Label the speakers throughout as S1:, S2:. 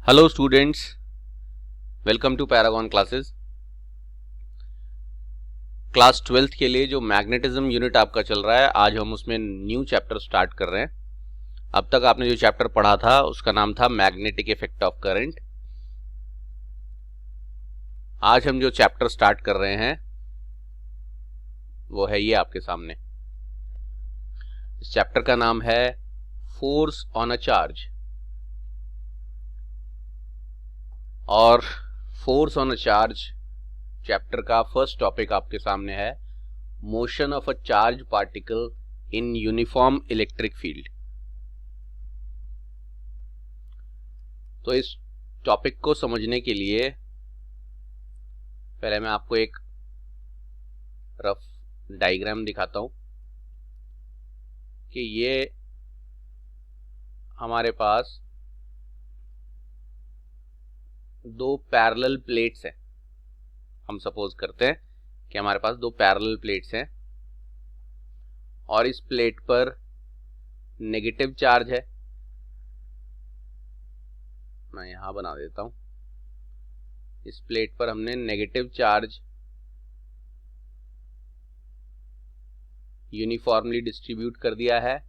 S1: Hello students, welcome to Paragon Classes. Class 12th के लिए जो मैग्नेटिज्म यूनिट आपका चल रहा है, आज हम उसमें न्यू चैप्टर स्टार्ट कर रहे हैं। अब तक आपने जो चैप्टर पढ़ा था उसका नाम था मैग्नेटिक इफेक्ट ऑफ करंट। आज हम जो चैप्टर स्टार्ट कर रहे हैं वो है ये आपके सामने। इस चैप्टर का नाम है फोर्स ऑन अ चार्ज। और force on a charge chapter का फर्स्ट टॉपिक आपके सामने है motion of a charge particle in uniform electric field. तो इस टॉपिक को समझने के लिए पहले मैं आपको एक रफ डायग्राम दिखाता हूं कि ये हमारे पास दो पैरेलल प्लेट्स हैं। हम सपोज करते हैं कि हमारे पास दो पैरेलल प्लेट्स हैं और इस प्लेट पर नेगेटिव चार्ज है। मैं यहां बना देता हूं। इस प्लेट पर हमने नेगेटिव चार्ज यूनिफॉर्मली डिस्ट्रीब्यूट कर दिया है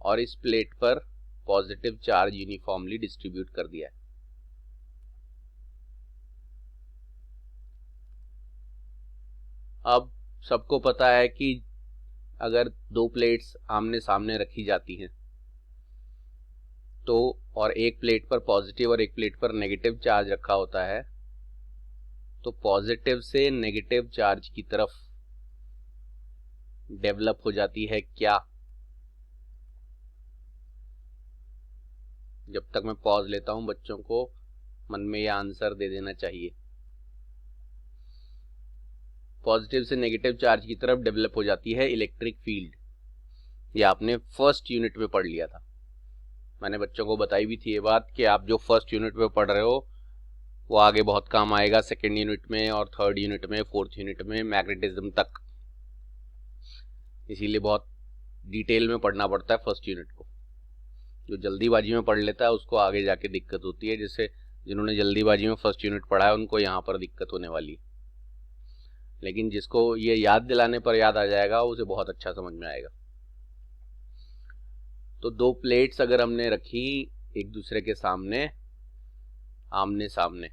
S1: और इस प्लेट पर पॉजिटिव चार्ज यूनिफॉर्मली डिस्ट्रीब्यूट कर दिया है। अब सबको पता है कि अगर दो प्लेट्स आमने सामने रखी जाती हैं तो और एक प्लेट पर पॉजिटिव और एक प्लेट पर नेगेटिव चार्ज रखा होता है तो पॉजिटिव से नेगेटिव चार्ज की तरफ डेवलप हो जाती है क्या। जब तक मैं पॉज लेता हूं, बच्चों को मन में यह आंसर दे देना चाहिए। पॉजिटिव से नेगेटिव चार्ज की तरफ डेवलप हो जाती है इलेक्ट्रिक फील्ड। यह आपने फर्स्ट यूनिट में पढ़ लिया था। मैंने बच्चों को बताई भी थी ये बात कि आप जो फर्स्ट यूनिट में पढ़ रहे हो वो आगे बहुत काम आएगा, सेकेंड यूनिट में और थर्ड यूनिट में, फोर्थ यूनिट में, मैग्नेटिज्म तक। इसीलिए बहुत डिटेल में पढ़ना पड़ता है फर्स्ट यूनिट को। जो जल्दीबाजी में पढ़ लेता है उसको आगे जाके दिक्कत होती है। जैसे जिन्होंने जल्दीबाजी में फर्स्ट यूनिट पढ़ा है उनको यहाँ पर दिक्कत होने वाली है, लेकिन जिसको ये याद दिलाने पर याद आ जाएगा उसे बहुत अच्छा समझ में आएगा। तो दो प्लेट्स अगर हमने रखी एक दूसरे के सामने आमने सामने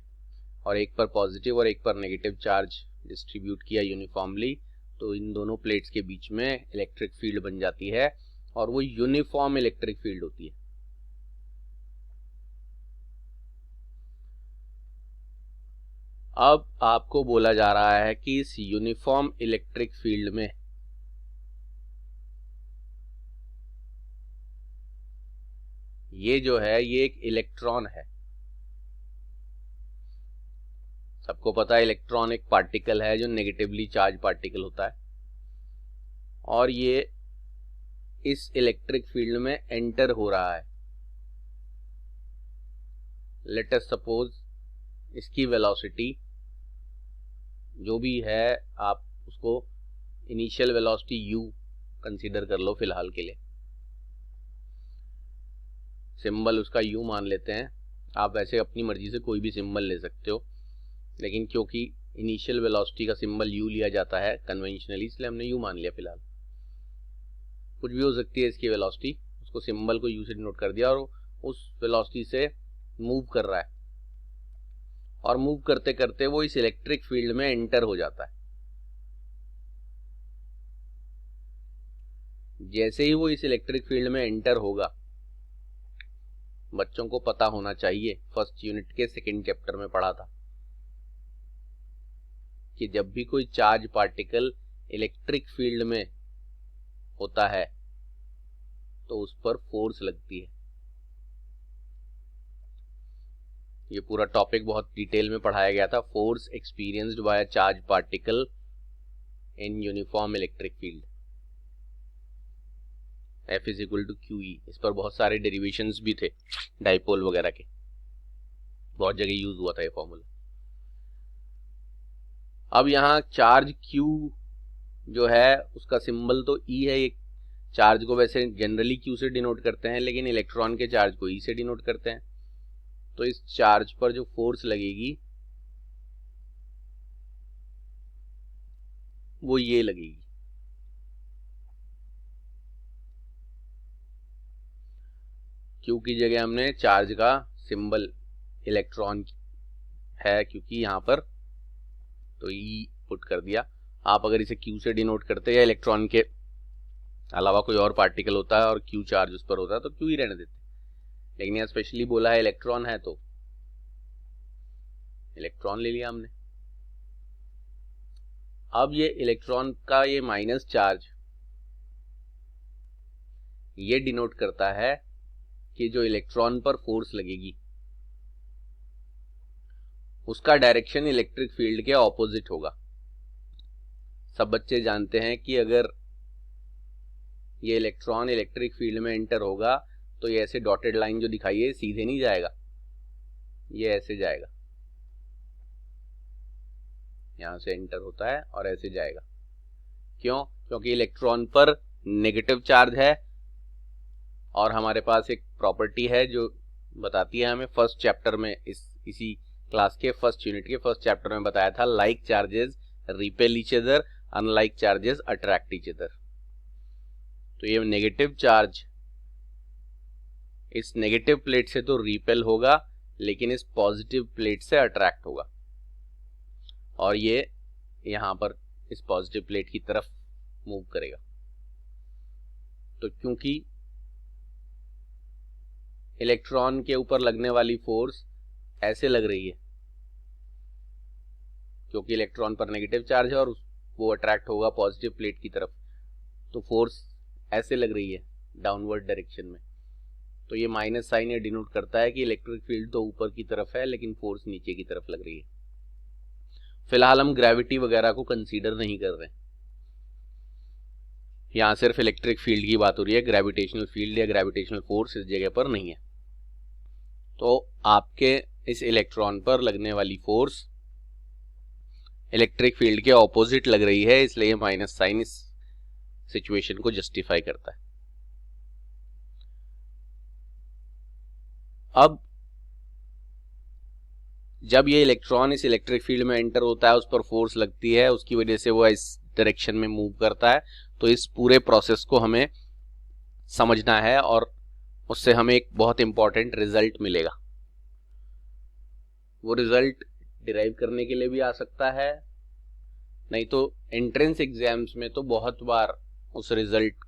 S1: और एक पर पॉजिटिव और एक पर नेगेटिव चार्ज डिस्ट्रीब्यूट किया यूनिफॉर्मली, तो इन दोनों प्लेट्स के बीच में इलेक्ट्रिक फील्ड बन जाती है और वो यूनिफॉर्म इलेक्ट्रिक फील्ड होती है। अब आपको बोला जा रहा है कि इस यूनिफॉर्म इलेक्ट्रिक फील्ड में ये जो है ये एक इलेक्ट्रॉन है। सबको पता है इलेक्ट्रॉन एक पार्टिकल है जो नेगेटिवली चार्ज पार्टिकल होता है और ये इस इलेक्ट्रिक फील्ड में एंटर हो रहा है। लेट अस सपोज इसकी वेलोसिटी जो भी है आप उसको इनिशियल वेलोसिटी u कंसीडर कर लो फिलहाल के लिए। सिंबल उसका u मान लेते हैं। आप वैसे अपनी मर्जी से कोई भी सिंबल ले सकते हो, लेकिन क्योंकि इनिशियल वेलोसिटी का सिंबल u लिया जाता है कन्वेंशनली, इसलिए हमने u मान लिया फिलहाल। कुछ भी हो सकती है इसकी वेलोसिटी, उसको सिंबल को u से डिनोट कर दिया और उस वेलोसिटी से मूव कर रहा है और मूव करते करते वो इस इलेक्ट्रिक फील्ड में एंटर हो जाता है। जैसे ही वो इस इलेक्ट्रिक फील्ड में एंटर होगा, बच्चों को पता होना चाहिए, फर्स्ट यूनिट के सेकेंड चैप्टर में पढ़ा था कि जब भी कोई चार्ज पार्टिकल इलेक्ट्रिक फील्ड में होता है तो उस पर फोर्स लगती है। ये पूरा टॉपिक बहुत डिटेल में पढ़ाया गया था, force experienced by a charge particle in uniform electric field, F is equal to QE। इस पर बहुत सारे डेरिवेशंस भी थे, डाइपोल वगैरह के, बहुत जगह यूज हुआ था ये फॉर्मूला। अब यहाँ चार्ज Q जो है उसका सिंबल तो E है। एक चार्ज को वैसे जनरली Q से डिनोट करते हैं, लेकिन इलेक्ट्रॉन के चार्ज को E से डिनोट करते हैं। तो इस चार्ज पर जो फोर्स लगेगी वो ये लगेगी। क्यू की जगह हमने चार्ज का सिंबल इलेक्ट्रॉन है क्योंकि यहाँ पर, तो ई पुट कर दिया। आप अगर इसे क्यू से डिनोट करते या इलेक्ट्रॉन के अलावा कोई और पार्टिकल होता है और क्यू चार्ज उस पर होता है तो क्यू ही रहने देते, लेकिन यहाँ स्पेशली बोला है इलेक्ट्रॉन है तो इलेक्ट्रॉन ले लिया हमने। अब ये इलेक्ट्रॉन का ये माइनस चार्ज ये डिनोट करता है कि जो इलेक्ट्रॉन पर फोर्स लगेगी उसका डायरेक्शन इलेक्ट्रिक फील्ड के ऑपोजिट होगा। सब बच्चे जानते हैं कि अगर ये इलेक्ट्रॉन इलेक्ट्रिक फील्ड में एंटर होगा तो ये ऐसे डॉटेड लाइन जो दिखाई है सीधे नहीं जाएगा, ये ऐसे जाएगा, यहां से एंटर होता है और ऐसे जाएगा। क्यों? क्योंकि इलेक्ट्रॉन पर नेगेटिव चार्ज है और हमारे पास एक प्रॉपर्टी है जो बताती है हमें, फर्स्ट चैप्टर में इसी क्लास के फर्स्ट यूनिट के फर्स्ट चैप्टर में बताया था, like charges repel each other, unlike charges attract each other. तो ये नेगेटिव चार्ज इस नेगेटिव प्लेट से तो रिपेल होगा लेकिन इस पॉजिटिव प्लेट से अट्रैक्ट होगा और ये यहां पर इस पॉजिटिव प्लेट की तरफ मूव करेगा। तो क्योंकि इलेक्ट्रॉन के ऊपर लगने वाली फोर्स ऐसे लग रही है क्योंकि इलेक्ट्रॉन पर नेगेटिव चार्ज है और वो अट्रैक्ट होगा पॉजिटिव प्लेट की तरफ, तो फोर्स ऐसे लग रही है डाउनवर्ड डायरेक्शन में। तो ये माइनस साइन ये डिनोट करता है कि इलेक्ट्रिक फील्ड तो ऊपर की तरफ है लेकिन फोर्स नीचे की तरफ लग रही है। फिलहाल हम ग्रेविटी वगैरह को कंसीडर नहीं कर रहे, यहां सिर्फ इलेक्ट्रिक फील्ड की बात हो रही है, ग्रेविटेशनल फील्ड या ग्रेविटेशनल फोर्स इस जगह पर नहीं है। तो आपके इस इलेक्ट्रॉन पर लगने वाली फोर्स इलेक्ट्रिक फील्ड के ऑपोजिट लग रही है, इसलिए माइनस साइन इस सिचुएशन को जस्टिफाई करता है। अब जब ये इलेक्ट्रॉन इस इलेक्ट्रिक फील्ड में एंटर होता है, उस पर फोर्स लगती है, उसकी वजह से वो इस डायरेक्शन में मूव करता है। तो इस पूरे प्रोसेस को हमें समझना है और उससे हमें एक बहुत इंपॉर्टेंट रिजल्ट मिलेगा। वो रिजल्ट डिराइव करने के लिए भी आ सकता है, नहीं तो एंट्रेंस एग्जाम्स में तो बहुत बार उस रिजल्ट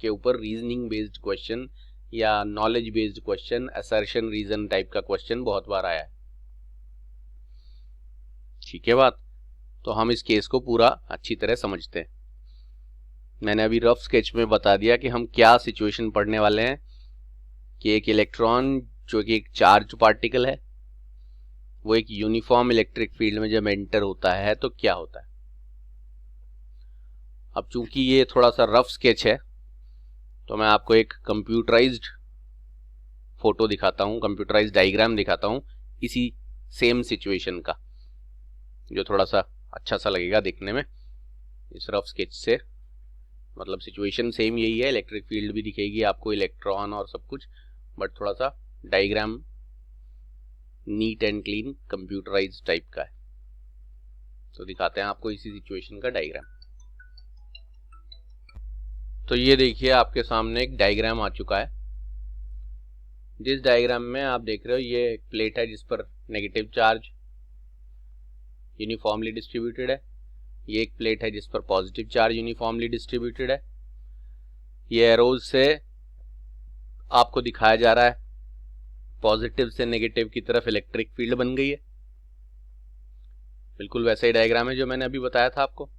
S1: के ऊपर रीजनिंग बेस्ड क्वेश्चन या knowledge based question, assertion reason type का क्वेश्चन बहुत बार आया है। ठीक है बात? तो हम इस केस को पूरा अच्छी तरह समझते हैं। मैंने अभी रफ स्केच में बता दिया कि हम क्या सिचुएशन पढ़ने वाले हैं कि एक इलेक्ट्रॉन जो कि एक चार्ज पार्टिकल है वो एक यूनिफॉर्म इलेक्ट्रिक फील्ड में जब एंटर होता है तो क्या होता है। अब चूंकि ये थोड़ा सा रफ स्केच है तो मैं आपको एक कंप्यूटराइज्ड फोटो दिखाता हूँ, कंप्यूटराइज्ड डायग्राम दिखाता हूँ इसी सेम सिचुएशन का, जो थोड़ा सा अच्छा सा लगेगा देखने में इस रफ स्केच से। मतलब सिचुएशन सेम यही है, इलेक्ट्रिक फील्ड भी दिखेगी आपको, इलेक्ट्रॉन और सब कुछ, बट थोड़ा सा diagram neat and clean computerise type का है। तो दिखाते हैं आपको इसी सिचुएशन का डायग्राम। तो ये देखिए आपके सामने एक डायग्राम आ चुका है। जिस डायग्राम में आप देख रहे हो ये एक प्लेट है जिस पर नेगेटिव चार्ज यूनिफॉर्मली डिस्ट्रीब्यूटेड है, ये एक प्लेट है जिस पर पॉजिटिव चार्ज यूनिफॉर्मली डिस्ट्रीब्यूटेड है। ये एरोज से आपको दिखाया जा रहा है पॉजिटिव से नेगेटिव की तरफ इलेक्ट्रिक फील्ड बन गई है। बिल्कुल वैसा ही डायग्राम है जो मैंने अभी बताया था आपको।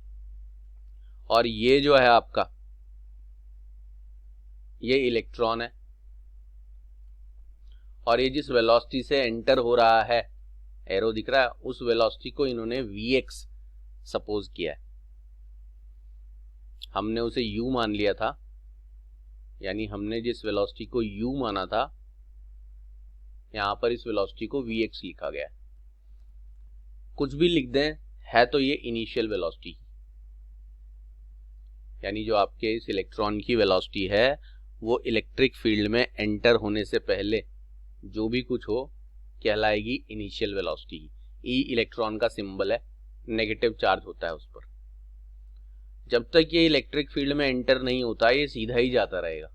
S1: और ये जो है आपका ये इलेक्ट्रॉन है और ये जिस वेलोसिटी से एंटर हो रहा है, एरो दिख रहा है, उस वेलोसिटी को इन्होंने Vx सपोज किया है। हमने उसे u मान लिया था, यानी हमने जिस वेलोसिटी को u माना था यहां पर इस वेलोसिटी को Vx लिखा गया है। कुछ भी लिख दें, है तो ये इनिशियल वेलोसिटी, यानी जो आपके इस इलेक्ट्रॉन की वेलोसिटी है वो इलेक्ट्रिक फील्ड में एंटर होने से पहले जो भी कुछ हो कहलाएगी इनिशियल वेलोसिटी की। ई इलेक्ट्रॉन का सिंबल है, नेगेटिव चार्ज होता है उस पर। जब तक ये इलेक्ट्रिक फील्ड में एंटर नहीं होता ये सीधा ही जाता रहेगा।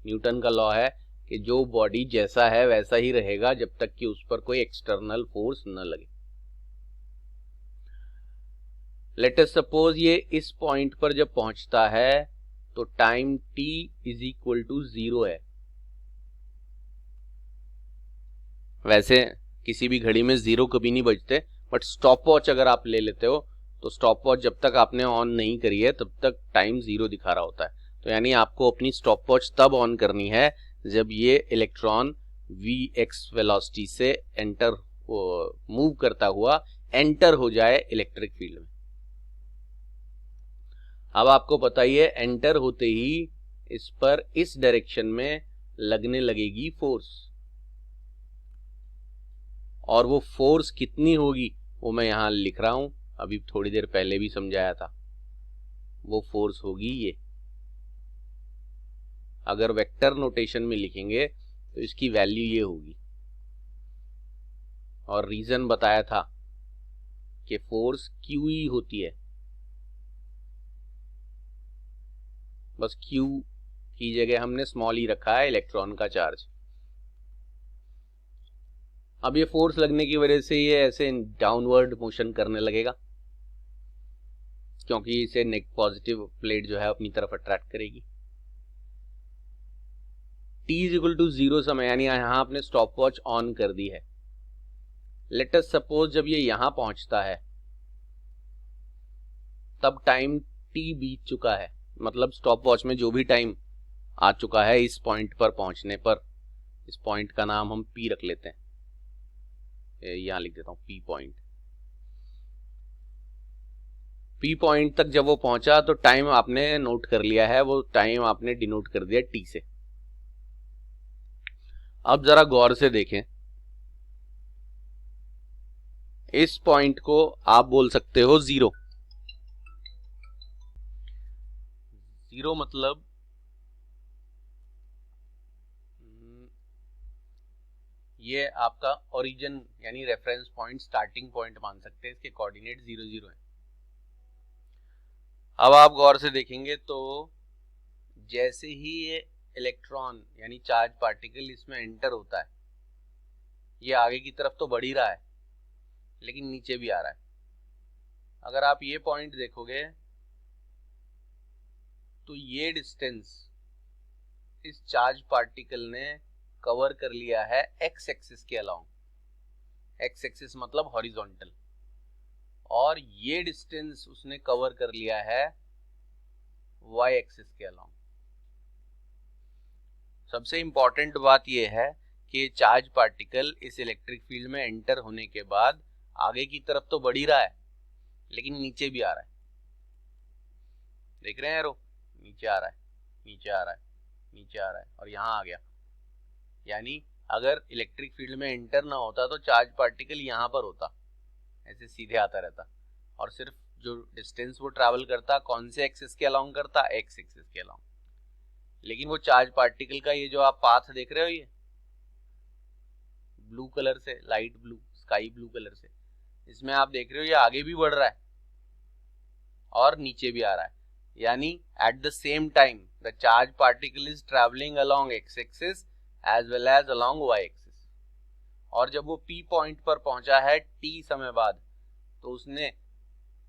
S1: न्यूटन का लॉ है कि जो बॉडी जैसा है वैसा ही रहेगा जब तक कि उस पर कोई एक्सटर्नल फोर्स न लगे। लेट अस सपोज ये इस पॉइंट पर जब पहुंचता है तो time t is equal to 0 है। वैसे किसी भी घड़ी में 0 कभी नहीं बजते, बट स्टॉप वॉच अगर आप ले लेते हो तो स्टॉप वॉच जब तक आपने ऑन नहीं करी है तब तक टाइम 0 दिखा रहा होता है। तो यानी आपको अपनी स्टॉप वॉच तब ऑन करनी है जब ये इलेक्ट्रॉन vx वेलोसिटी से एंटर मूव करता हुआ एंटर हो जाए इलेक्ट्रिक फील्ड में। अब आपको पता ही है एंटर होते ही इस पर इस डायरेक्शन में लगने लगेगी फोर्स, और वो फोर्स कितनी होगी वो मैं यहां लिख रहा हूं, अभी थोड़ी देर पहले भी समझाया था। वो फोर्स होगी ये, अगर वेक्टर नोटेशन में लिखेंगे तो इसकी वैल्यू ये होगी, और रीजन बताया था कि फोर्स QE होती है। बस Q की जगह हमने स्मॉल ई रखा है, इलेक्ट्रॉन का चार्ज। अब ये फोर्स लगने की वजह से ये ऐसे डाउनवर्ड मोशन करने लगेगा, क्योंकि इसे नेक पॉजिटिव प्लेट जो है अपनी तरफ अट्रैक्ट करेगी। t इज इक्वल टू 0 समय, यानी यहां आपने स्टॉप वॉच ऑन कर दी है। लेट अस सपोज जब ये यहां पहुंचता है तब टाइम t बीत चुका है, मतलब स्टॉप वॉच में जो भी टाइम आ चुका है इस पॉइंट पर पहुंचने पर, इस पॉइंट का नाम हम P रख लेते हैं, यहां लिख देता हूं P पॉइंट। P पॉइंट तक जब वो पहुंचा तो टाइम आपने नोट कर लिया है, वो टाइम आपने डिनोट कर दिया T से। अब जरा गौर से देखें, इस पॉइंट को आप बोल सकते हो 0। 0 मतलब ये आपका ओरिजिन यानी रेफरेंस पॉइंट, स्टार्टिंग पॉइंट मान सकते हैं, इसके कोऑर्डिनेट 0 0 है। अब आप गौर से देखेंगे तो जैसे ही ये इलेक्ट्रॉन यानी चार्ज पार्टिकल इसमें एंटर होता है, ये आगे की तरफ तो बढ़ ही रहा है लेकिन नीचे भी आ रहा है। अगर आप ये पॉइंट देखोगे तो ये डिस्टेंस इस चार्ज पार्टिकल ने कवर कर लिया है एक्स एक्सिस के अलोंग। एक्स एक्सिस मतलब हॉरिजॉन्टल, और ये डिस्टेंस उसने कवर कर लिया है वाई एक्सिस के अलोंग। सबसे इंपॉर्टेंट बात यह है कि चार्ज पार्टिकल इस इलेक्ट्रिक फील्ड में एंटर होने के बाद आगे की तरफ तो बढ़ ही रहा है लेकिन नीचे भी आ रहा है। देख रहे हैं एरो, नीचे आ रहा है, नीचे आ रहा है, नीचे आ रहा है, और यहां आ गया। यानी अगर इलेक्ट्रिक फील्ड में एंटर ना होता तो चार्ज पार्टिकल यहां पर होता, ऐसे सीधे आता रहता, और सिर्फ जो डिस्टेंस वो ट्रैवल करता कौन से एक्सिस के अलोंग करता, एक्स एक्सिस के अलोंग। लेकिन वो चार्ज पार्टिकल का ये जो आप पाथ देख रहे हो, ये ब्लू कलर से, light blue, sky blue colour से, इसमें आप देख रहे हो ये आगे भी बढ़ रहा है और नीचे भी आ रहा है। यानी at the same time the charge particle is travelling along x axis as well as along y axis. और जब वो P पॉइंट पर पहुंचा है T समय बाद, तो उसने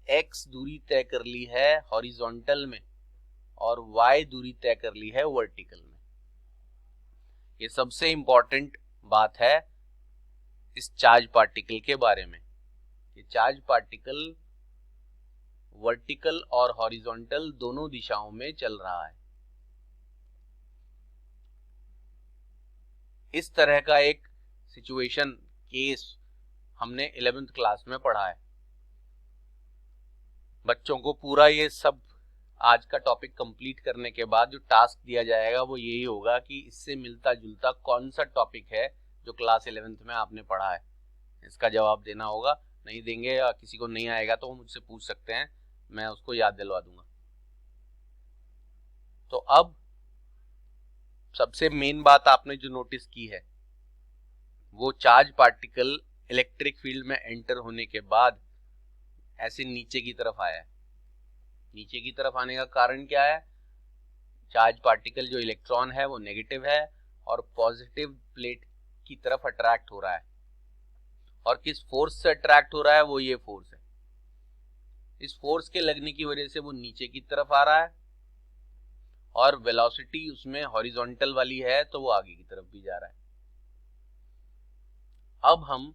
S1: x दूरी तय कर ली है हॉरिजॉन्टल में और y दूरी तय कर ली है वर्टिकल में। ये सबसे इंपॉर्टेंट बात है इस चार्ज पार्टिकल के बारे में। ये चार्ज पार्टिकल वर्टिकल और हॉरिजॉन्टल दोनों दिशाओं में चल रहा है। इस तरह का एक सिचुएशन केस हमने 11th क्लास में पढ़ा है। बच्चों को पूरा ये सब आज का टॉपिक कंप्लीट करने के बाद जो टास्क दिया जाएगा वो यही होगा कि इससे मिलता जुलता कौन सा टॉपिक है जो क्लास 11th में आपने पढ़ा है, इसका जवाब देना होगा। नहीं देंगे या किसी को नहीं आएगा तो वो मुझसे पूछ सकते हैं, मैं उसको याद दिलवा दूंगा। तो अब सबसे मेन बात आपने जो नोटिस की है वो चार्ज पार्टिकल इलेक्ट्रिक फील्ड में एंटर होने के बाद ऐसे नीचे की तरफ आया है। नीचे की तरफ आने का कारण क्या है? चार्ज पार्टिकल जो इलेक्ट्रॉन है वो नेगेटिव है और पॉजिटिव प्लेट की तरफ अट्रैक्ट हो रहा है। और किस फोर्स से अट्रैक्ट हो रहा है? वो ये फोर्स है। इस फोर्स के लगने की वजह से वो नीचे की तरफ आ रहा है और वेलोसिटी उसमें हॉरिजॉन्टल वाली है तो वो आगे की तरफ भी जा रहा है। अब हम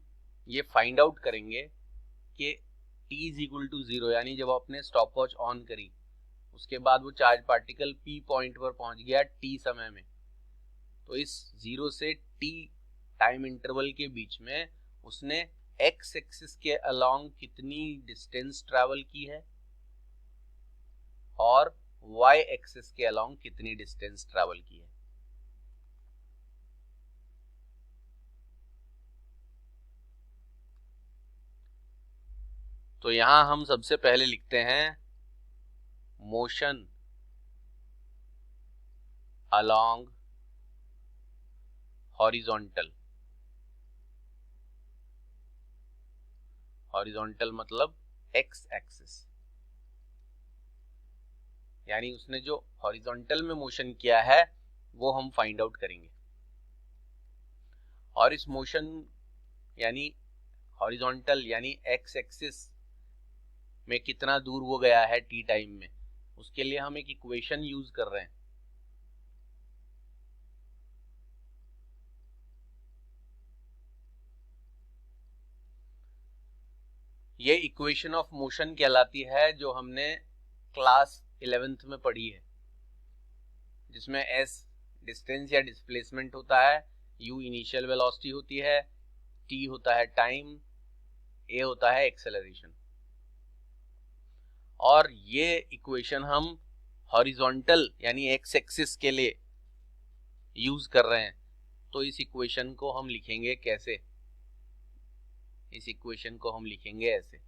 S1: ये फाइंड आउट करेंगे कि t इज इक्वल टू 0, यानी जब आपने स्टॉप वॉच ऑन करी उसके बाद वो चार्ज पार्टिकल p पॉइंट पर पहुंच गया t समय में, तो इस 0 से t टाइम इंटरवल के बीच में उसने x एक्सिस के अलोंग कितनी डिस्टेंस ट्रैवल की है और y एक्सिस के अलोंग कितनी डिस्टेंस ट्रैवल की है। तो यहां हम सबसे पहले लिखते हैं मोशन अलोंग हॉरिजॉन्टल। हॉरिजॉन्टल मतलब x एक्सिस, यानी उसने जो हॉरिजॉन्टल में मोशन किया है वो हम फाइंड आउट करेंगे। और इस मोशन यानी हॉरिजॉन्टल यानी x एक्सिस में कितना दूर वो गया है t टाइम में, उसके लिए हम एक इक्वेशन यूज कर रहे हैं। ये इक्वेशन ऑफ मोशन कहलाती है जो हमने क्लास 11th में पढ़ी है, जिसमें s डिस्टेंस या डिस्प्लेसमेंट होता है, u इनिशियल वेलोसिटी होती है, t होता है टाइम, a होता है एक्सेलरेशन। और ये इक्वेशन हम हॉरिजॉन्टल यानी x एक्सिस के लिए यूज कर रहे हैं। तो इस इक्वेशन को हम लिखेंगे कैसे? इस इक्वेशन को हम लिखेंगे ऐसे।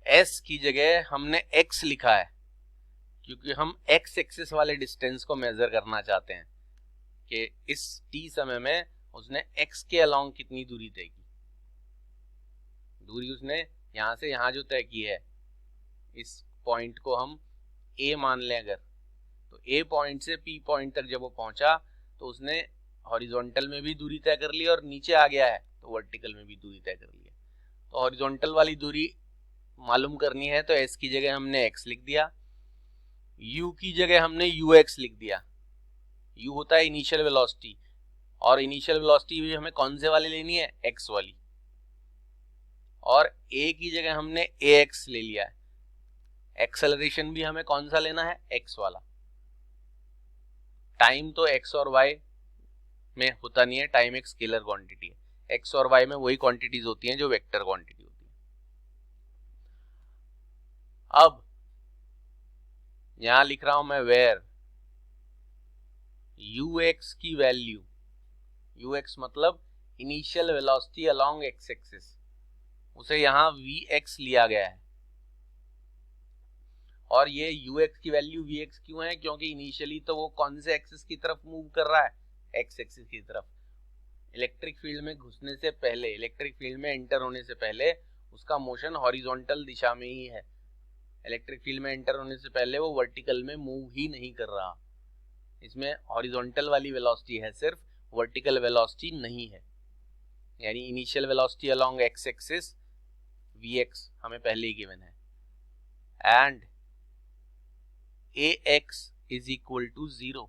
S1: s की जगह हमने x लिखा है क्योंकि हम x एक्सिस वाले डिस्टेंस को मेजर करना चाहते हैं कि इस t समय में उसने x के अलोंग कितनी दूरी तय की। दूरी उसने यहां से यहां जो तय की है, इस पॉइंट को हम a मान लें अगर, तो a पॉइंट से p पॉइंट तक जब वो पहुंचा तो उसने हॉरिजॉन्टल में भी दूरी तय कर ली और नीचे आ गया है तो वर्टिकल में भी दूरी तय कर ली है। तो हॉरिजॉन्टल वाली दूरी मालूम करनी है तो s की जगह हमने x लिख दिया, u की जगह हमने ux लिख दिया। u होता है इनिशियल वेलोसिटी और इनिशियल वेलोसिटी भी हमें कौन से वाली लेनी है? x वाली। और a की जगह हमने ax ले लिया है। एक्सेलरेशन भी हमें कौन सा लेना है? x वाला। टाइम तो x और y में होता नहीं है, टाइम एक स्केलर क्वांटिटी है। x और y में वही क्वांटिटीज होती हैं जो वेक्टर क्वांटिटी होती है। अब यहां लिख रहा हूं मैं वेयर ux की वैल्यू, ux मतलब initial velocity along x axis, उसे यहां vx लिया गया है। और ये ux की वैल्यू vx क्यों है? क्योंकि इनिशियली तो वो कौन से एक्सिस की तरफ मूव कर रहा है? x एक्सिस की तरफ। इलेक्ट्रिक फील्ड में घुसने से पहले, इलेक्ट्रिक फील्ड में एंटर होने से पहले उसका मोशन हॉरिजॉन्टल दिशा में ही है। इलेक्ट्रिक फील्ड में एंटर होने से पहले वो वर्टिकल में मूव ही नहीं कर रहा। इसमें हॉरिजॉन्टल वाली वेलोसिटी है सिर्फ, वर्टिकल वेलोसिटी नहीं है। यानी initial velocity along x axis vx हमें पहले ही गिवन है, and ax is equal to 0।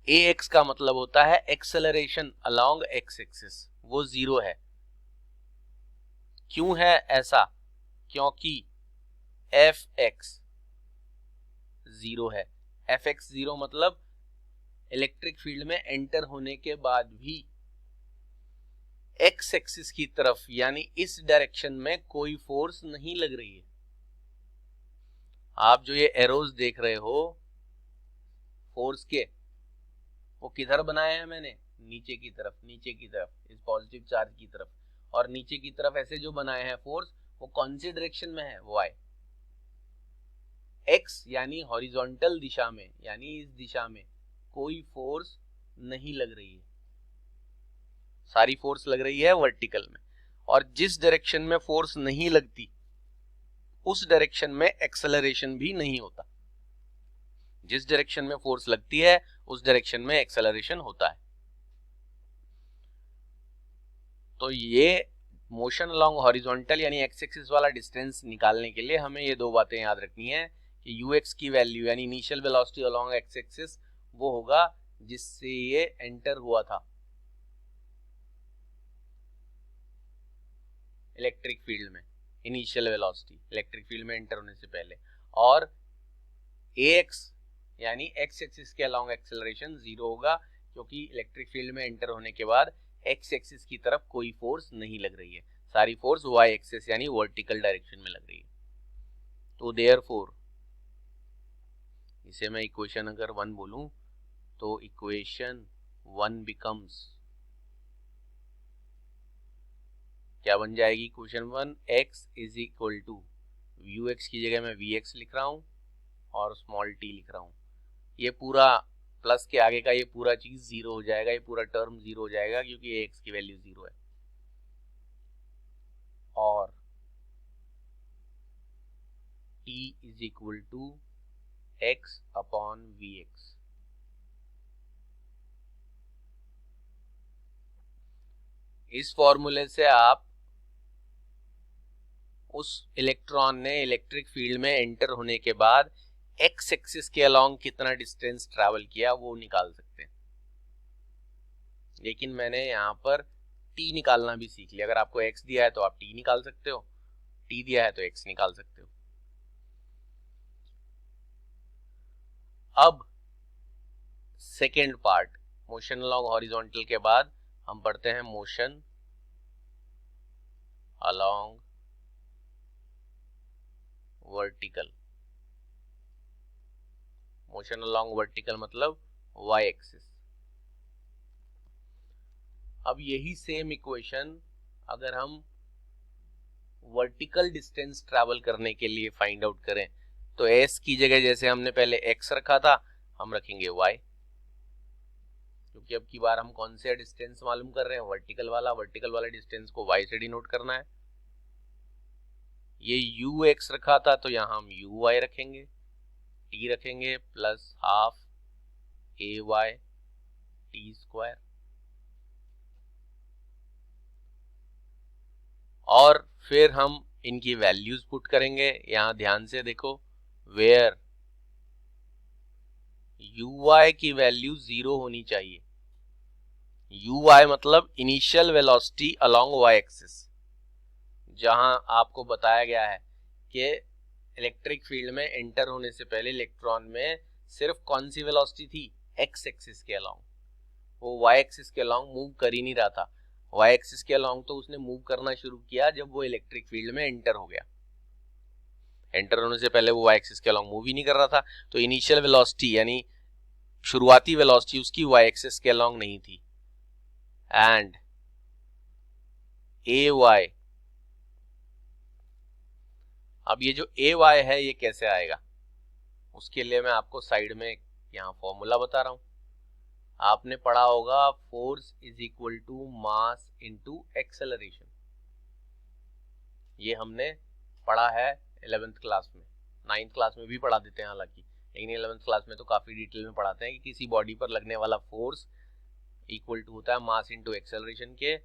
S1: ax का मतलब होता है एक्सेलरेशन अलोंग x एक्सिस, वो 0 है। क्यों है ऐसा? क्योंकि fx 0 है। fx 0 मतलब इलेक्ट्रिक फील्ड में एंटर होने के बाद भी x एक्सिस की तरफ यानी इस डायरेक्शन में कोई फोर्स नहीं लग रही है। आप जो ये एरोज देख रहे हो फोर्स के, वो किधर बनाए हैं मैंने? नीचे की तरफ, नीचे की तरफ, इस पॉजिटिव चार्ज की तरफ, और नीचे की तरफ ऐसे जो बनाए हैं फोर्स वो कौन सी डायरेक्शन में है, y, x यानी हॉरिजॉन्टल दिशा में, यानी इस दिशा में कोई फोर्स नहीं लग रही है, सारी फोर्स लग रही है वर्टिकल में। और जिस डायरेक्शन में फोर्स नहीं लगती उस डायरेक्शन में एक्सेलरेशन भी नहीं होता, जिस डायरेक्शन में फोर्स लगती है उस डायरेक्शन में एक्सेलरेशन होता है। तो ये मोशन अलोंग हॉरिजॉन्टल यानी एक्स एक्सिस वाला डिस्टेंस निकालने के लिए हमें ये दो बातें याद रखनी है कि ux की वैल्यू यानी initial velocity along x axis वो होगा जिससे ये एंटर हुआ था इलेक्ट्रिक फील्ड में, इनिशियल वेलोसिटी इलेक्ट्रिक फील्ड में एंटर होने से पहले, और ax यानी एक्स एक्सिस के अलोंग एक्सेलरेशन 0 होगा क्योंकि इलेक्ट्रिक फील्ड में एंटर होने के बाद एक्स एक्सिस की तरफ कोई फोर्स नहीं लग रही है, सारी फोर्स y एक्सिस यानी वर्टिकल डायरेक्शन में लग रही है। तो देयरफॉर इसे मैं इक्वेशन अगर 1 बोलूं तो इक्वेशन 1 बिकम्स, क्या बन जाएगी equation 1, x is equal to ux की जगह मैं vx लिख रहा हूं और स्मॉल t लिख रहा हूं, ये पूरा प्लस के आगे का ये पूरा चीज 0 हो जाएगा, ये पूरा टर्म 0 हो जाएगा क्योंकि x की वैल्यू 0 है, और t is equal to x upon vx। इस फॉर्मूले से आप उस इलेक्ट्रॉन ने इलेक्ट्रिक फील्ड में एंटर होने के बाद एक्स एक्सिस के अलोंग कितना डिस्टेंस ट्रैवल किया वो निकाल सकते हैं। लेकिन मैंने यहाँ पर t निकालना भी सीख लिया, अगर आपको x दिया है तो आप t निकाल सकते हो, t दिया है तो x निकाल सकते हो। अब second part, motion along horizontal के बाद हम पढ़ते हैं motion along vertical. Motion along vertical मतलब y एक्सिस। अब यही सेम इक्वेशन अगर हम वर्टिकल डिस्टेंस ट्रैवल करने के लिए फाइंड आउट करें तो s की जगह जैसे हमने पहले x रखा था हम रखेंगे y, क्योंकि अब की बार हम कौन से डिस्टेंस मालूम कर रहे हैं, वर्टिकल वाला डिस्टेंस को y से डिनोट करना है। ये ux रखा था तो यहाँ हम uy रखेंगे, t रखेंगे plus half ay t square, और फिर हम इनकी वैल्यूज पुट करेंगे। यहां ध्यान से देखो, वेयर uy की वैल्यू 0 होनी चाहिए, uy मतलब initial velocity along y axis, जहां आपको बताया गया है कि इलेक्ट्रिक फील्ड में एंटर होने से पहले इलेक्ट्रॉन में सिर्फ कौन सी वेलोसिटी थी, एक्स एक्सिस के अलोंग, वो y एक्सिस के अलोंग मूव कर ही नहीं रहा था। y एक्सिस के अलोंग तो उसने मूव करना शुरू किया जब वो इलेक्ट्रिक फील्ड में एंटर हो गया, एंटर होने से पहले वो y एक्सिस के अलोंग मूव ही नहीं कर रहा था। तो इनिशियल वेलोसिटी यानी शुरुआती वेलोसिटी उसकी y एक्सिस के अलोंग नहीं थी, एंड ay, अब ये जो ay है ये कैसे आएगा, उसके लिए मैं आपको साइड में यहाँ फॉर्मूला बता रहा हूं। आपने पढ़ा होगा force is equal to mass into acceleration, ये हमने पढ़ा है 11th क्लास में, 9th क्लास में भी पढ़ा देते हैं हालांकि, लेकिन 11th क्लास में तो काफी डिटेल में पढ़ाते हैं कि किसी बॉडी पर लगने वाला फोर्स इक्वल टू होता है मास इनटू एक्सेलरेशन के,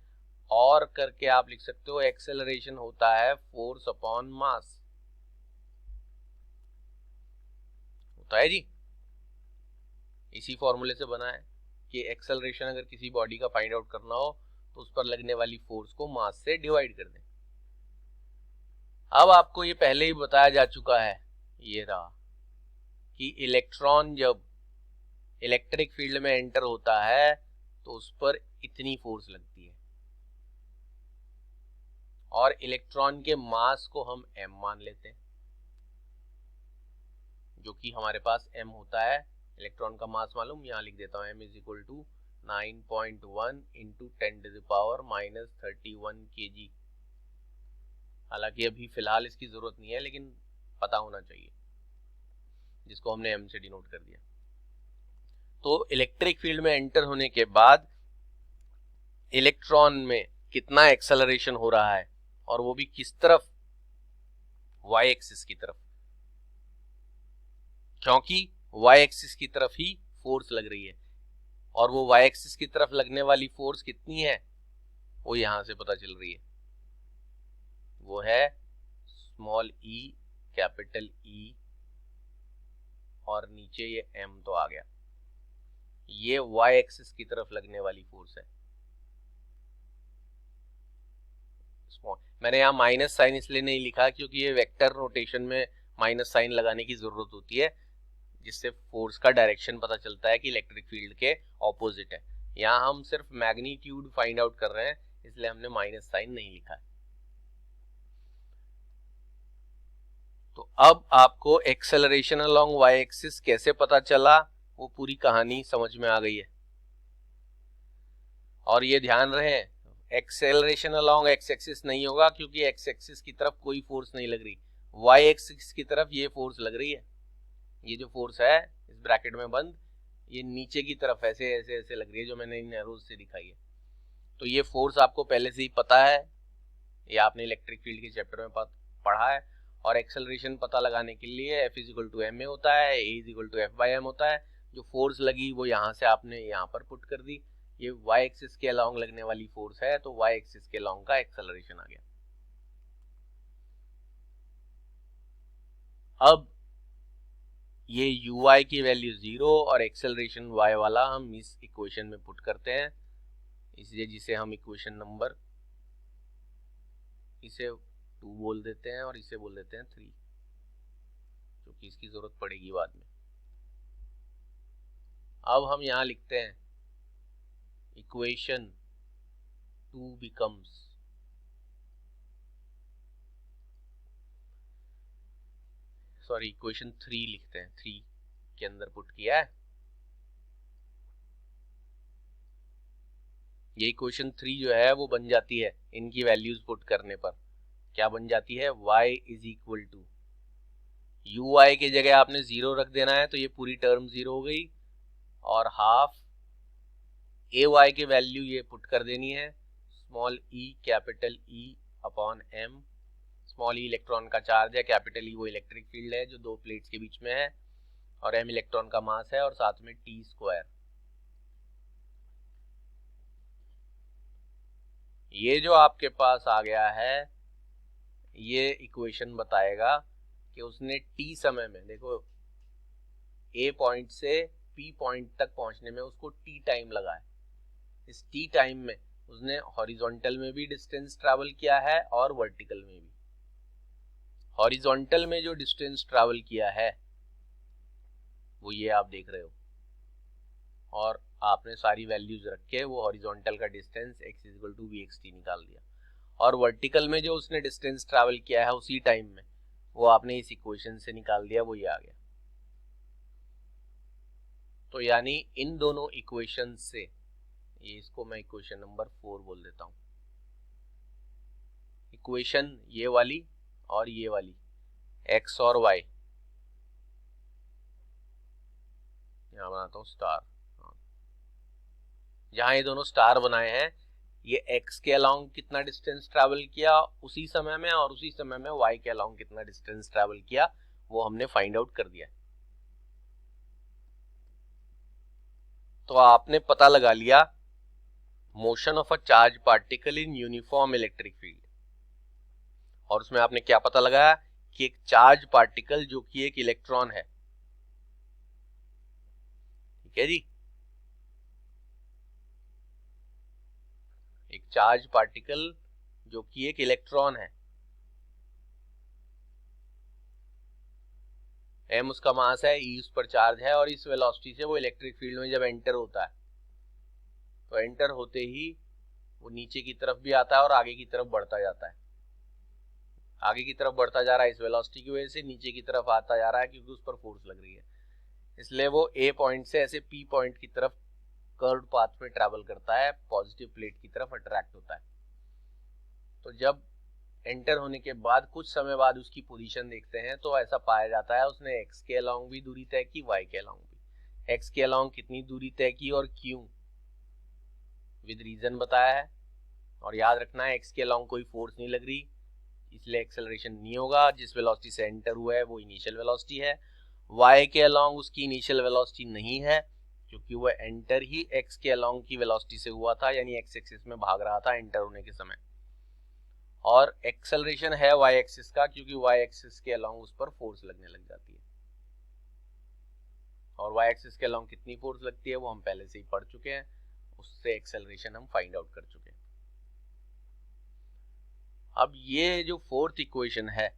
S1: और करके आप लिख सकते हो एक्सेलरेशन होता है फोर्स अपॉन मास, होता है जी। इसी फॉर्मूले से बना है कि एक्सेलरेशन अगर किसी बॉडी का फाइंड आउट करना हो तो उस पर लगने वाली फोर्स को मास से डिवाइड कर दें। अब आपको ये पहले ही बताया जा चुका है, ये रहा, कि इलेक्ट्रॉन जब इलेक्ट्रिक फील्ड में एंटर होता है तो उस पर इतनी फोर्स लगती है, और इलेक्ट्रॉन के मास को हम m मान लेते हैं, जो कि हमारे पास m होता है। इलेक्ट्रॉन का मास मालूम, यहां लिख देता हूं m is equal to 9.1 into 10⁻⁻31 kg। हालांकि अभी फिलहाल इसकी जरूरत नहीं है, लेकिन पता होना चाहिए, जिसको हमने m से डिनोट कर दिया। तो इलेक्ट्रिक फील्ड में एंटर होने के बाद इलेक्ट्रॉन में कितना एक्सेलरेशन हो रहा है, और वो भी किस तरफ, y एक्सिस की तरफ, क्योंकि y एक्सिस की तरफ ही फोर्स लग रही है, और वो y एक्सिस की तरफ लगने वाली फोर्स कितनी है वो यहां से पता चल रही है, वो है स्मॉल e कैपिटल E, और नीचे ये m तो आ गया, ये y एक्सिस की तरफ लगने वाली फोर्स है। मैंने यहाँ माइनस साइन इसलिए नहीं लिखा क्योंकि ये वेक्टर नोटेशन में माइनस साइन लगाने की जरूरत होती है, जिससे फोर्स का डायरेक्शन पता चलता है कि इलेक्ट्रिक फील्ड के ऑपोजिट है। यहाँ हम सिर्फ मैग्नीट्यूड फाइंड आउट कर रहे हैं, इसलिए हमने माइनस साइन नहीं लिखा है। तो अब आपको एक्सेलरेशन अलोंग y एक्सिस कैसे पता चला, वो पूरी कहानी समझ में आ गई है। और ये ध्यान रहे, एक्सेलरेशन अलोंग x एक्सिस नहीं होगा, क्योंकि x एक्सिस की तरफ कोई फोर्स नहीं लग रही, y एक्सिस की तरफ ये फोर्स लग रही है। ये जो फोर्स है इस ब्रैकेट में बंद, ये नीचे की तरफ ऐसे ऐसे ऐसे लग रही है, जो मैंने इन एरोज से दिखाई है। तो ये फोर्स आपको पहले से ही पता है, ये आपने इलेक्ट्रिक फील्ड के चैप्टर में पढ़ा है। और एक्सेलरेशन पता लगाने के लिए F = ma होता है, A = F/m होता है। जो फोर्स लगी वो यहाँ से आपने यहाँ पर पुट कर दी, ये y एक्सिस के अलोंग लगने वाली फोर्स है, तो y एक्सिस के अलोंग का एक्सेलरेशन आ गया। अब ये ui की वैल्यू 0 और एक्सेलरेशन y वाला हम इस इक्वेशन में पुट करते हैं, इसलिए जिसे हम इक्वेशन नंबर, इसे 2 बोल देते हैं और इसे बोल देते हैं 3, क्योंकि इसकी जरूरत पड़ेगी बाद में। अब हम यहां लिखते हैं इक्वेशन 2 बिकम्स, सॉरी इक्वेशन 3 लिखते हैं, 3 के अंदर पुट किया है। ये इक्वेशन 3 जो है वो बन जाती है इनकी वैल्यूज पुट करने पर, क्या बन जाती है, y = ui के जगह आपने 0 रख देना है, तो ये पूरी टर्म 0 हो गई, और हाफ ay के वैल्यू ये पुट कर देनी है, small e capital E upon m। Small e electron का चार्ज है, कैपिटल E वो इलेक्ट्रिक फील्ड है जो दो प्लेट्स के बीच में है, और m इलेक्ट्रॉन का मास है, और साथ में t²। ये जो आपके पास आ गया है, ये इक्वेशन बताएगा कि उसने t समय में, देखो a पॉइंट से p पॉइंट तक पहुंचने में उसको t टाइम लगा है। इस t टाइम में उसने हॉरिजॉन्टल में भी डिस्टेंस ट्रैवल किया है और वर्टिकल में भी। हॉरिजॉन्टल में जो डिस्टेंस ट्रैवल किया है वो ये आप देख रहे हो, और आपने सारी वैल्यूज रख के वो हॉरिजॉन्टल का डिस्टेंस x = vxt निकाल दिया, और वर्टिकल में जो उसने डिस्टेंस ट्रैवल किया है उसी टाइम में वो आपने इस इक्वेशन से निकाल दिया, वो ये आ गया। तो यानी इन दोनों इक्वेशन से, ये इसको मैं इक्वेशन नंबर 4 बोल देता हूं, इक्वेशन ये वाली और ये वाली, x और y, यहां बनाता हूं स्टार, जहां ये दोनों स्टार बनाए हैं, ये x के अलोंग कितना डिस्टेंस ट्रैवल किया उसी समय में, और उसी समय में y के अलोंग कितना डिस्टेंस ट्रैवल किया वो हमने फाइंड आउट कर दिया। तो आपने पता लगा लिया motion of a charge particle in uniform electric field, और उसमें आपने क्या पता लगाया कि एक चार्ज पार्टिकल जो कि एक इलेक्ट्रॉन है, ठीक है जी, एक चार्ज पार्टिकल जो कि एक इलेक्ट्रॉन है, m उसका मास है, e उस पर चार्ज है, और इस वेलोसिटी से वो इलेक्ट्रिक फील्ड में जब एंटर होता है तो एंटर होते ही वो नीचे की तरफ भी आता है और आगे की तरफ बढ़ता जाता है। आगे की तरफ बढ़ता जा रहा है इस वेलोसिटी की वजह से, नीचे की तरफ आता जा रहा है क्योंकि उस पर फोर्स लग रही है, इसलिए वो a पॉइंट से ऐसे p पॉइंट की तरफ कर्व्ड पाथ में ट्रैवल करता है, पॉजिटिव प्लेट की तरफ अट्रैक्ट होता है। तो जब एंटर होने के बाद कुछ समय बाद उसकी पोजीशन देखते हैं तो ऐसा पाया जाता है उसने x के अलोंग भी दूरी तय की, y के अलोंग भी। x के अलोंग कितनी दूरी तय की और क्यों, विद रीजन बताया है। और याद रखना है x के अलोंग कोई फोर्स नहीं लग रही, इसलिए एक्सेलरेशन नहीं होगा। जिस वेलोसिटी से एंटर हुआ है वो इनिशियल वेलोसिटी है। y के अलोंग उसकी इनिशियल वेलोसिटी नहीं है क्योंकि वो एंटर ही x के अलोंग की वेलोसिटी से हुआ था, यानी x एक्सिस में भाग रहा था एंटर होने के समय। और एक्सेलरेशन है y एक्सिस का क्योंकि y एक्सिस के अलोंग उस पर फोर्स लगने लग जाती है। और y एक्सिस के अलोंग कितनी फोर्स लगती है वो हम पहले से ही पढ़ चुके हैं, उससे एक्सेलरेशन हम फाइंड आउट कर चुके हैं। अब ये जो फोर्थ इक्वेशन है,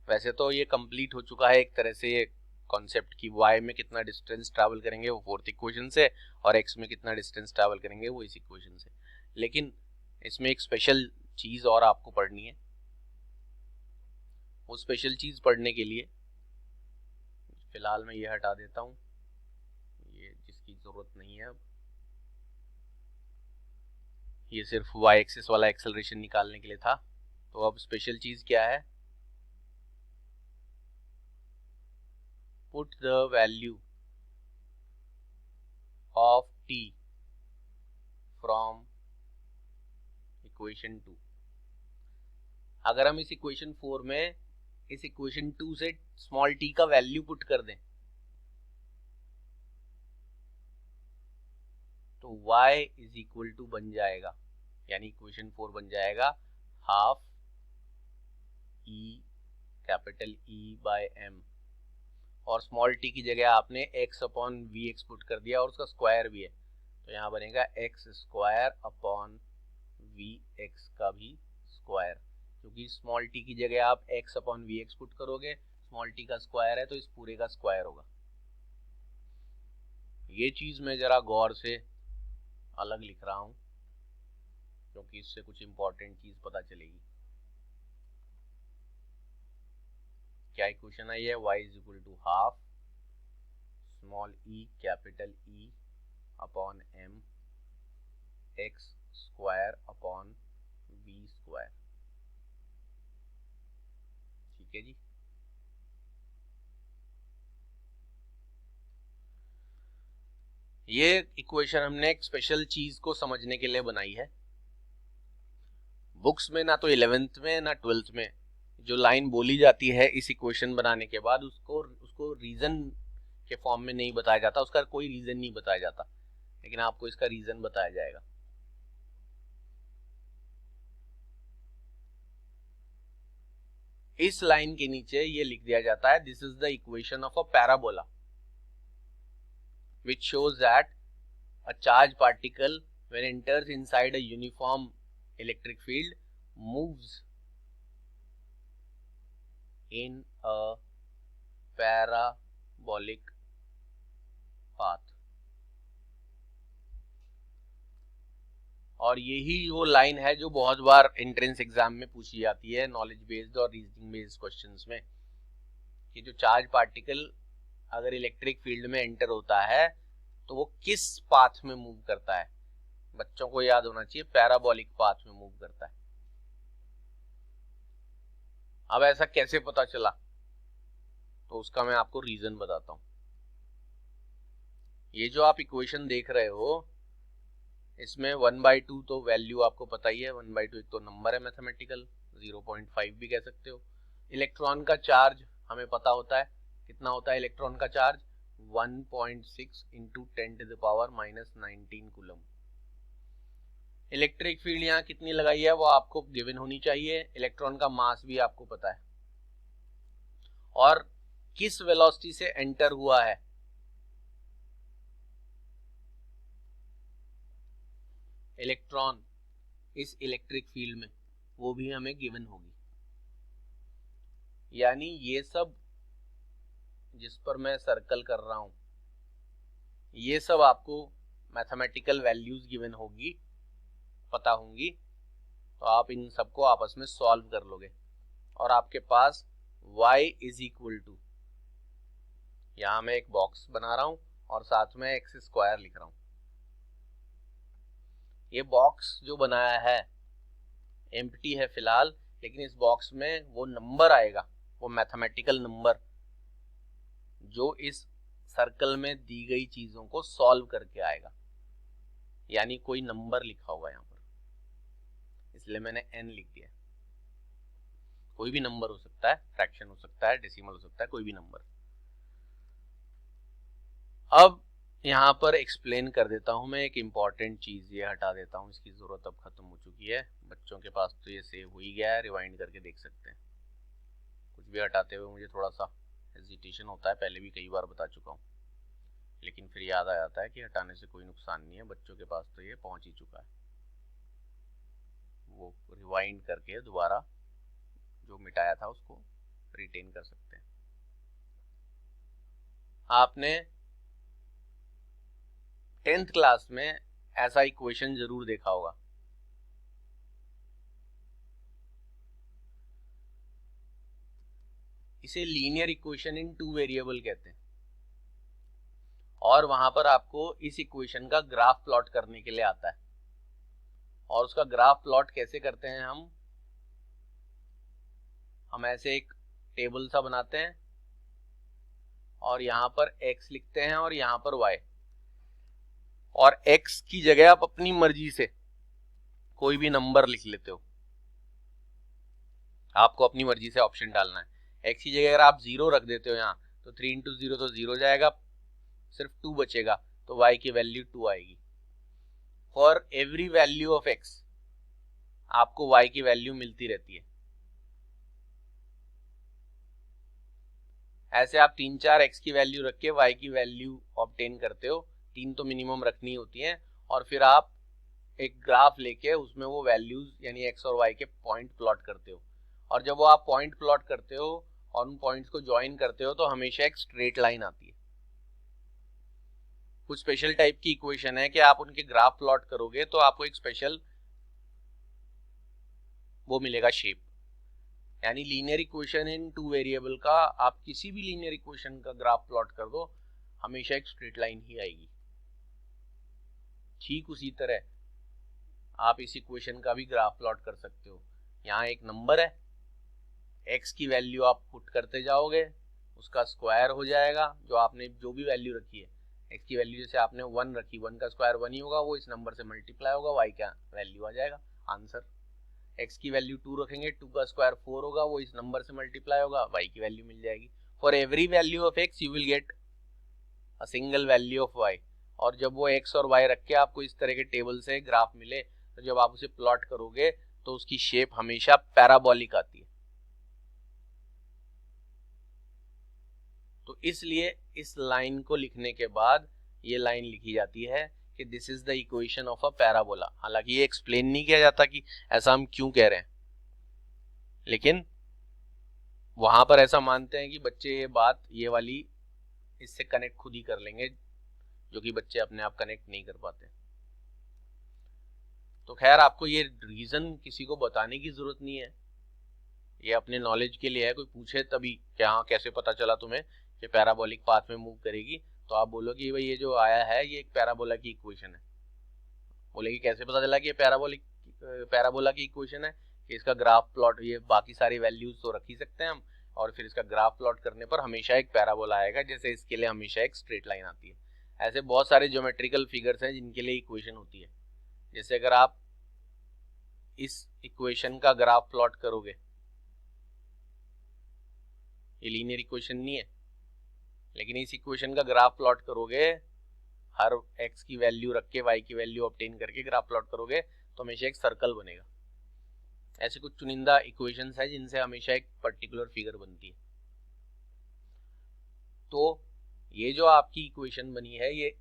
S1: वैसे तो ये कंप्लीट हो चुका है एक तरह से ये कॉन्सेप्ट की y में कितना डिस्टेंस ट्रैवल करेंगे वो फोर्थ इक्वेशन से, और x में कितना डिस्टेंस ट्रैवल करेंगे वो इस इक्वेशन से। लेकिन इसमें एक स्पेशल चीज और आपको पढ़नी है। वो स्पेशल चीज पढ़ने के लिए फिलहाल मैं ये हटा देता हूं, ये जिसकी जरूरत नहीं है। अब ये सिर्फ y एक्सिस वाला एक्सेलरेशन निकालने के लिए था। तो अब स्पेशल चीज क्या है, put the value of t from equation 2। अगर हम इस इक्वेशन 4 में इस इक्वेशन 2 से स्मॉल t का वैल्यू पुट कर दें तो y इज इक्वल टू बन जाएगा, यानी इक्वेशन 4 बन जाएगा half e capital E by m, और स्मॉल t की जगह आपने x upon v x put कर दिया और उसका स्क्वायर भी है, तो यहाँ बनेगा x square upon v x का भी स्क्वायर, क्योंकि स्मॉल t की जगह आप x upon v x put करोगे, स्मॉल t का स्क्वायर है तो इस पूरे का स्क्वायर होगा। ये चीज मैं जरा गौर से अलग लिख रहा हूं क्योंकि इससे कुछ इंपॉर्टेंट चीज पता चलेगी। क्या इक्वेशन आई है, y is equal to half small e capital E upon m x square upon v square. ठीक है जी। ये इक्वेशन हमने एक स्पेशल चीज को समझने के लिए बनाई है। बुक्स में ना तो 11th में ना 12th में जो लाइन बोली जाती है इस इक्वेशन बनाने के बाद उसको रीजन के फॉर्म में नहीं बताया जाता, उसका कोई रीजन नहीं बताया जाता, लेकिन आपको इसका रीजन बताया जाएगा। इस लाइन के नीचे ये लिख दिया जाता है, this is the equation of a parabola which shows that a charged particle when enters inside a uniform electric field moves in a parabolic path। और यही वो लाइन है जो बहुत बार एंट्रेंस एग्जाम में पूछी जाती है नॉलेज बेस्ड और रीजनिंग बेस्ड क्वेश्चंस में, कि जो चार्ज पार्टिकल अगर इलेक्ट्रिक फील्ड में एंटर होता है तो वो किस पाथ में मूव करता है। बच्चों को याद होना चाहिए पैराबोलिक पाथ में मूव करता है। अब ऐसा कैसे पता चला, तो उसका मैं आपको रीजन बताता हूं। ये जो आप इक्वेशन देख रहे हो इसमें 1/2 तो वैल्यू आपको पता ही है, 1/2 एक तो नंबर है मैथमेटिकल, 0.5 भी कह सकते हो। इलेक्ट्रॉन का चार्ज हमें पता होता है, कितना होता है इलेक्ट्रॉन का charge, 1.6 into 10⁻⁻19 coulomb. Electric field यहाँ कितनी लगाई है वो आपको गिवन होनी चाहिए, इलेक्ट्रॉन का मास भी आपको पता है, और किस वेलोसिटी से एंटर हुआ है। इलेक्ट्रॉन इस इलेक्ट्रिक फील्ड में वो भी हमें गिवन होगी। यानी ये सब जिस पर मैं सर्कल कर रहा हूं ये सब आपको मैथमेटिकल वैल्यूज गिवन होगी, पता होंगी, तो आप इन सबको आपस में सॉल्व कर लोगे और आपके पास y इज इक्वल टू, यहां मैं एक बॉक्स बना रहा हूं और साथ में एक्स स्क्वायर लिख रहा हूं। ये बॉक्स जो बनाया है एम्प्टी है फिलहाल, लेकिन इस बॉक्स में वो नंबर आएगा, वो मैथमेटिकल नंबर जो इस सर्कल में दी गई चीजों को सॉल्व करके आएगा, यानी कोई नंबर लिखा होगा यहां पर, इसलिए मैंने n लिख दिया। कोई भी नंबर हो सकता है, फ्रैक्शन हो सकता है, डेसिमल हो सकता है, कोई भी नंबर। अब यहाँ पर एक्सप्लेन कर देता हूँ मैं एक इम्पॉर्टेंट चीज, ये हटा देता हूँ, इसकी जरूरत अब खत्म हो चुकी है। बच्चों के पास तो ये सेव हो ही गया है, रिवाइंड करके देख सकते हैं। कुछ भी हटाते हुए मुझे थोड़ा सा हेजिटेशन होता है, पहले भी कई बार बता चुका हूँ, लेकिन फिर याद आ जाता है कि हटाने से कोई नुकसान नहीं है। बच्चों के पास तो ये पहुंच ही चुका है, वो रिवाइंड करके दोबारा जो मिटाया था उसको रिटेन कर सकते हैं। आपने 10th क्लास में ऐसा इक्वेशन जरूर देखा होगा, इसे linear equation in two variable कहते हैं, और वहां पर आपको इस इक्वेशन का ग्राफ प्लॉट करने के लिए आता है। और उसका ग्राफ प्लॉट कैसे करते हैं हम ऐसे एक टेबल सा बनाते हैं और यहां पर x लिखते हैं और यहां पर y, और x की जगह आप अपनी मर्जी से कोई भी नंबर लिख लेते हो, आपको अपनी मर्जी से ऑप्शन डालना है। x की जगह अगर आप 0 रख देते हो यहाँ, तो 3 इंटू 0 तो 0 जाएगा, सिर्फ 2 बचेगा, तो y की वैल्यू 2 आएगी। For every value of x आपको y की वैल्यू मिलती रहती है। ऐसे आप 3-4 x की वैल्यू रख के y की वैल्यू ऑब्टेन करते हो, 3 तो मिनिमम रखनी होती है, और फिर आप एक ग्राफ लेके उसमें वो वैल्यूज यानी x और y के पॉइंट प्लॉट करते हो, और जब वो आप पॉइंट प्लॉट करते हो और उन पॉइंट्स को ज्वाइन करते हो तो हमेशा एक स्ट्रेट लाइन आती है। कुछ स्पेशल टाइप की इक्वेशन है कि आप उनके ग्राफ प्लॉट करोगे तो आपको एक स्पेशल वो मिलेगा शेप, यानी linear equation in two variable का आप किसी भी लीनियर इक्वेशन का ग्राफ प्लॉट कर दो, हमेशा एक स्ट्रेट लाइन ही आएगी। ठीक उसी तरह आप इस इक्वेशन का भी ग्राफ प्लॉट कर सकते हो। यहाँ एक नंबर है, x की वैल्यू आप पुट करते जाओगे, उसका स्क्वायर हो जाएगा, जो आपने जो भी वैल्यू रखी है, x की वैल्यू जैसे आपने 1 रखी, 1 का स्क्वायर 1 ही होगा, वो इस नंबर से मल्टीप्लाई होगा, y का वैल्यू आ जाएगा आंसर। x की वैल्यू 2 रखेंगे, 2 का स्क्वायर 4 होगा, वो इस नंबर से मल्टीप्लाई होगा, y की वैल्यू मिल जाएगी। For every value of x you will get a single value of y। और जब वो x और y रख के आपको इस तरह के टेबल से ग्राफ मिले, तो जब आप उसे प्लॉट करोगे तो उसकी शेप हमेशा पैराबोलिक आती है। तो इसलिए इस लाइन को लिखने के बाद ये लाइन लिखी जाती है कि this is the equation of a parabola. हालांकि ये एक्सप्लेन नहीं किया जाता कि ऐसा हम क्यों कह रहे हैं, लेकिन वहां पर ऐसा मानते हैं कि बच्चे ये बात ये वाली इससे कनेक्ट खुद ही कर लेंगे, जो कि बच्चे अपने आप कनेक्ट नहीं कर पाते। तो खैर आपको ये रीजन किसी को बताने की जरूरत नहीं है, ये अपने नॉलेज के लिए है। कोई पूछे तभी क्या हाँ कैसे पता चला तुम्हें कि पैराबोलिक पाथ में मूव करेगी, तो आप बोलो कि भाई ये जो आया है ये एक पैराबोला की इक्वेशन है। बोलेगी कैसे पता चला कि ये पैराबोला की इक्वेशन है, कि इसका ग्राफ प्लॉट, ये बाकी सारी वैल्यूज तो रख ही सकते हैं हम, और फिर इसका ग्राफ प्लॉट करने पर हमेशा एक पैराबोला आएगा, जैसे इसके लिए हमेशा एक स्ट्रेट लाइन आती है। ऐसे बहुत सारे ज्योमेट्रिकल फिगर्स हैं जिनके लिए इक्वेशन होती है। जैसे अगर आप इस इक्वेशन का ग्राफ प्लॉट करोगे, ये लीनियर इक्वेशन नहीं है, लेकिन इस इक्वेशन का ग्राफ प्लॉट करोगे, हर x की वैल्यू रख के y की वैल्यू ऑब्टेन करके ग्राफ प्लॉट करोगे, तो हमेशा एक सर्कल बनेगा। ऐसे कुछ चुनिंदा इक्वेशंस है जिनसे हमेशा एक पर्टिकुलर फिगर बनती है। तो ये जो आपकी इक्वेशन बनी है, ये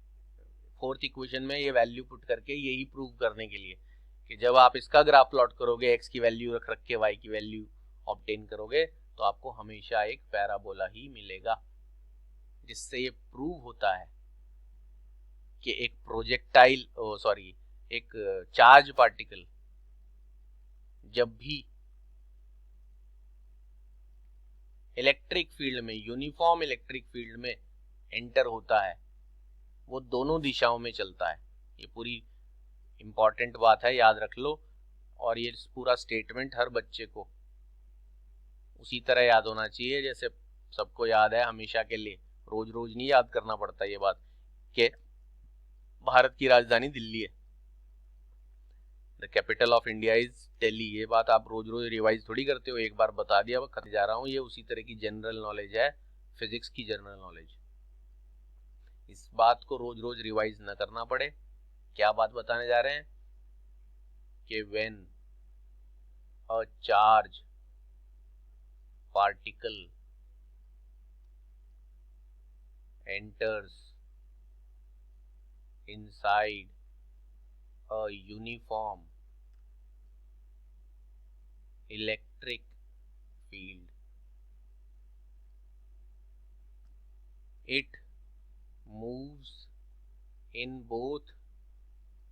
S1: 4th इक्वेशन में ये वैल्यू पुट करके यही प्रूव करने के लिए कि जब आप इसका ग्राफ प्लॉट करोगे, x की वैल्यू रख के y की वैल्यू ऑब्टेन करोगे, तो आपको हमेशा एक पैराबोला ही मिलेगा। जिससे ये प्रूव होता है कि एक एक चार्ज पार्टिकल जब भी इलेक्ट्रिक फील्ड में, यूनिफॉर्म इलेक्ट्रिक फील्ड में एंटर होता है, वो दोनों दिशाओं में चलता है। ये पूरी इंपॉर्टेंट बात है, याद रख लो। और ये पूरा स्टेटमेंट हर बच्चे को उसी तरह याद होना चाहिए जैसे सबको याद है हमेशा के लिए। रोज रोज नहीं याद करना पड़ता ये बात कि भारत की राजधानी दिल्ली है, the capital of India is Delhi. ये बात आप रोज रोज रिवाइज थोड़ी करते हो, एक बार बता दिया वो खत्म जा रहा हूँ। ये उसी तरह की जनरल नॉलेज है, फिजिक्स की जनरल नॉलेज। इस बात को रोज रोज रिवाइज न करना पड़े। क्या बात बताने जा रहे हैं कि when a charge particle enters inside a uniform electric field, it moves in both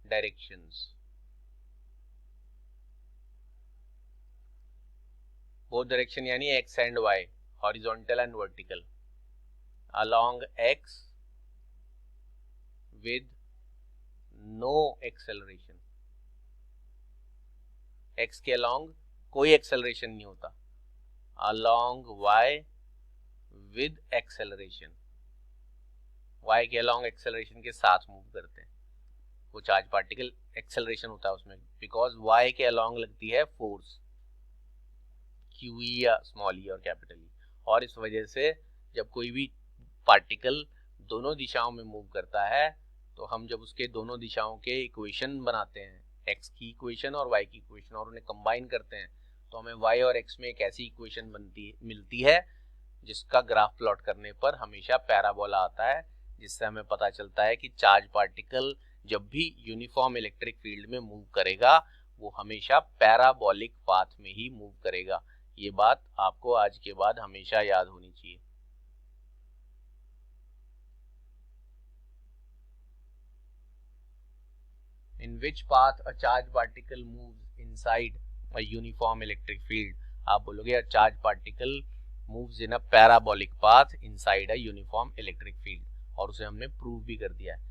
S1: directions. Both direction यानी x and y, horizontal and vertical, along x with no acceleration. x के along कोई acceleration नहीं होता, along y with acceleration. y के along acceleration के साथ move करते हैं। वो चार्ज पार्टिकल acceleration होता है उसमें, बिकॉज y के along लगती है फोर्स QE या स्मॉल e और कैपिटल E। और इस वजह से जब कोई भी पार्टिकल दोनों दिशाओं में मूव करता है तो हम जब उसके दोनों दिशाओं के इक्वेशन बनाते हैं, x की इक्वेशन और y की इक्वेशन, और उन्हें कंबाइन करते हैं, तो हमें y और x में एक ऐसी इक्वेशन मिलती है जिसका ग्राफ प्लॉट करने पर हमेशा पैराबोला आता है, जिससे हमें पता चलता है कि चार्ज पार्टिकल जब भी यूनिफॉर्म इलेक्ट्रिक फील्ड में मूव करेगा वो हमेशा पैराबोलिक पाथ में ही मूव करेगा। ये बात आपको आज के बाद हमेशा याद होनी चाहिए। In which path a charge particle moves inside a uniform electric field? आप बोलोगे a charge particle moves in a parabolic path inside a uniform electric field, और उसे हमने प्रूव भी कर दिया है।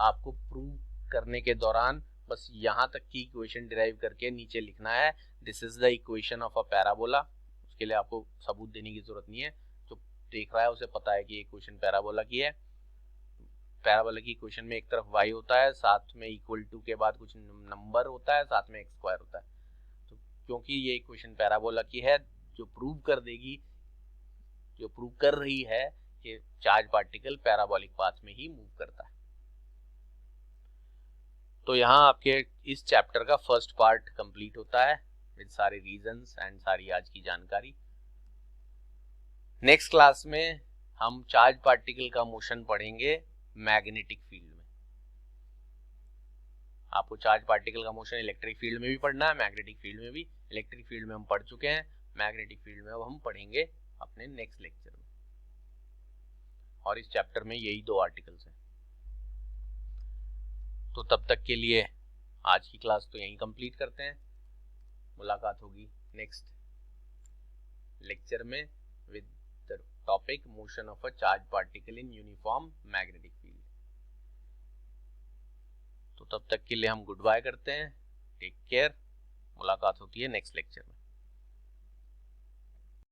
S1: आपको प्रूव करने के दौरान बस यहाँ तक की इक्वेशन डिराइव करके नीचे लिखना है, this is the equation of a parabola. उसके लिए आपको सबूत देने की जरूरत नहीं है, जो देख रहा है उसे पता है कि ये इक्वेशन पैराबोला की है। पैराबोला की इक्वेशन में एक तरफ y होता है, साथ में इक्वल टू के बाद कुछ नंबर होता है, साथ में x स्क्वायर होता है। तो क्योंकि ये इक्वेशन पैराबोला की है, जो प्रूव कर रही है कि चार्ज पार्टिकल पैराबोलिक पाथ में ही मूव करता है। तो यहाँ आपके इस चैप्टर का फर्स्ट पार्ट कंप्लीट होता है विद सारे रीजंस एंड सारी आज की जानकारी। नेक्स्ट क्लास में हम चार्ज पार्टिकल का मोशन पढ़ेंगे मैग्नेटिक फील्ड में। आपको चार्ज पार्टिकल का मोशन इलेक्ट्रिक फील्ड में भी पढ़ना है, मैग्नेटिक फील्ड में भी। इलेक्ट्रिक फील्ड में हम पढ़ चुके हैं, मैग्नेटिक फील्ड में अब हम पढ़ेंगे अपने नेक्स्ट लेक्चर में। और इस चैप्टर में यही 2 आर्टिकल्स हैं। तो तब तक के लिए आज की क्लास तो यहीं कंप्लीट करते हैं। मुलाकात होगी नेक्स्ट लेक्चर में with the topic motion of a charge particle in uniform magnetic field. तो तब तक के लिए हम गुड बाय करते हैं। Take care. मुलाकात होती है नेक्स्ट लेक्चर में।